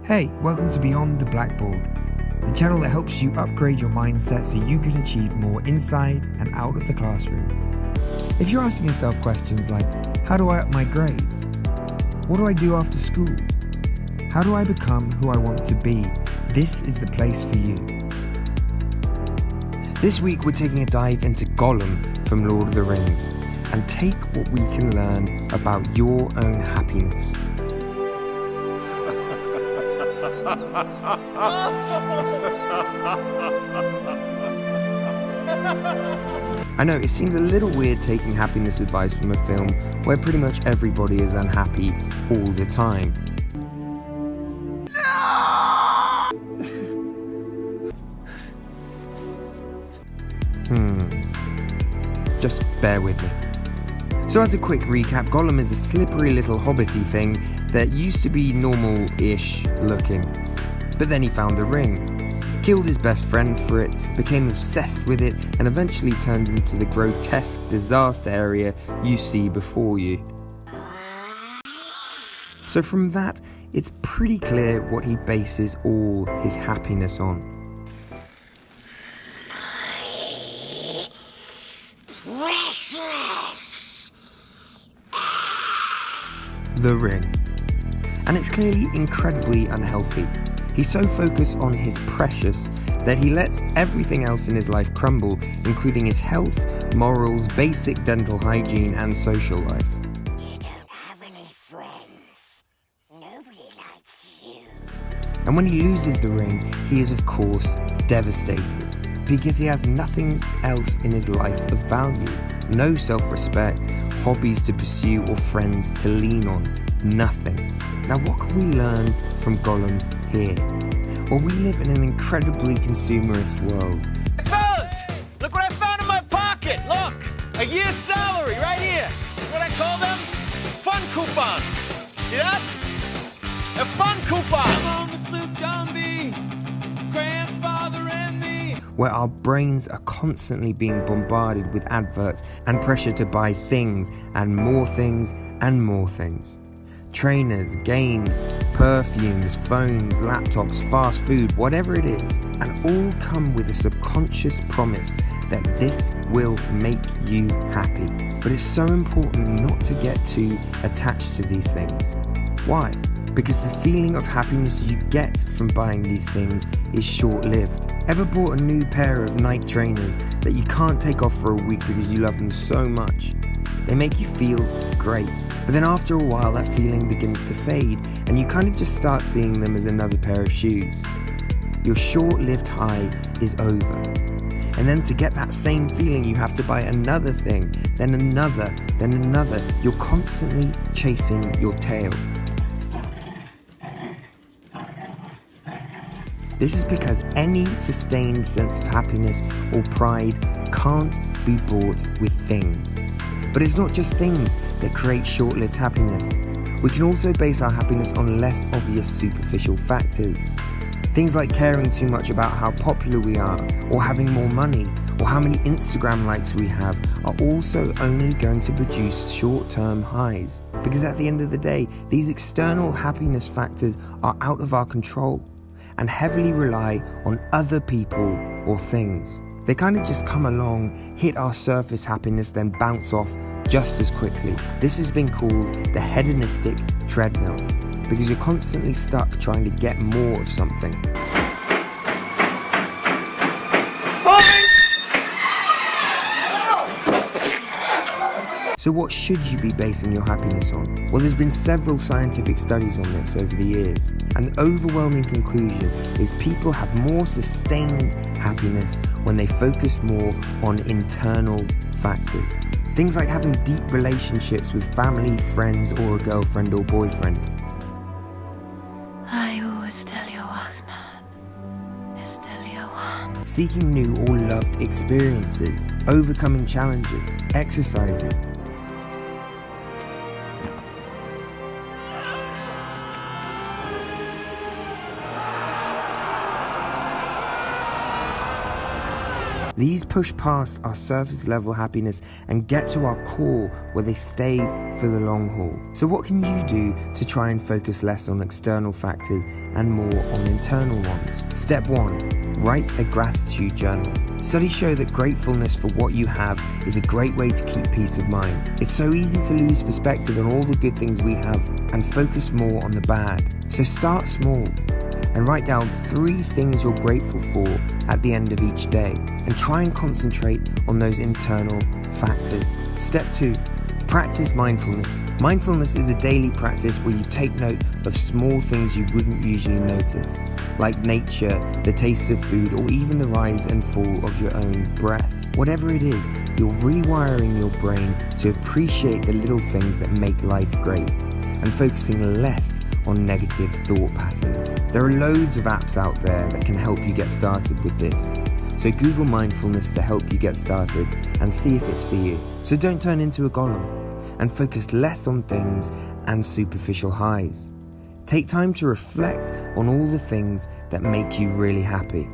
Hey, welcome to Beyond the Blackboard, the channel that helps you upgrade your mindset so you can achieve more inside and out of the classroom. If you're asking yourself questions like, how do I up my grades? What do I do after school? How do I become who I want to be? This is the place for you. This week we're taking a dive into Gollum from Lord of the Rings and take what we can learn about your own happiness. I know, it seems a little weird taking happiness advice from a film where pretty much everybody is unhappy all the time. Just bear with me. So as a quick recap, Gollum is a slippery little hobbity thing that used to be normal-ish looking. But then he found the ring, killed his best friend for it, became obsessed with it, and eventually turned into the grotesque disaster area you see before you. So from that, it's pretty clear what he bases all his happiness on. The ring. And it's clearly incredibly unhealthy. He's so focused on his precious that he lets everything else in his life crumble, including his health, morals, basic dental hygiene, and social life. You don't have any friends. Nobody likes you. And when he loses the ring, he is of course devastated, because he has nothing else in his life of value. No self-respect, hobbies to pursue, or friends to lean on. Nothing. Now what can we learn from Gollum here? Well, we live in an incredibly consumerist world. Hey fellas, look what I found in my pocket. Look, a year's salary right here. What I call them? Fun coupons. See that? A fun coupon. I'm on the sloop, John B. Grandfather and me. Where our brains are constantly being bombarded with adverts and pressure to buy things and more things and more things. Trainers, games, perfumes, phones, laptops, fast food, whatever it is, and all come with a subconscious promise that this will make you happy. But it's so important not to get too attached to these things. Why? Because the feeling of happiness you get from buying these things is short-lived. Ever bought a new pair of Nike trainers that you can't take off for a week because you love them so much? They make you feel great. But then after a while that feeling begins to fade and you kind of just start seeing them as another pair of shoes. Your short-lived high is over. And then to get that same feeling you have to buy another thing, then another, then another. You're constantly chasing your tail. This is because any sustained sense of happiness or pride can't be bought with things. But it's not just things that create short-lived happiness. We can also base our happiness on less obvious superficial factors. Things like caring too much about how popular we are, or having more money, or how many Instagram likes we have are also only going to produce short-term highs. Because at the end of the day, these external happiness factors are out of our control and heavily rely on other people or things. They kind of just come along, hit our surface happiness, then bounce off just as quickly. This has been called the hedonistic treadmill, because you're constantly stuck trying to get more of something. So what should you be basing your happiness on? Well, there's been several scientific studies on this over the years, and the overwhelming conclusion is people have more sustained happiness when they focus more on internal factors. Things like having deep relationships with family, friends, or a girlfriend or boyfriend. Seeking new or loved experiences, overcoming challenges, exercising. These push past our surface level happiness and get to our core where they stay for the long haul. So what can you do to try and focus less on external factors and more on internal ones? Step 1. Write a gratitude journal. Studies show that gratefulness for what you have is a great way to keep peace of mind. It's so easy to lose perspective on all the good things we have and focus more on the bad. So start small and write down 3 things you're grateful for at the end of each day, and try and concentrate on those internal factors. Step 2. Practice mindfulness. Mindfulness is a daily practice where you take note of small things you wouldn't usually notice, like nature, the taste of food, or even the rise and fall of your own breath. Whatever it is, you're rewiring your brain to appreciate the little things that make life great, and focusing less on negative thought patterns. There are loads of apps out there that can help you get started with this. So Google mindfulness to help you get started and see if it's for you. So don't turn into a Gollum and focus less on things and superficial highs. Take time to reflect on all the things that make you really happy.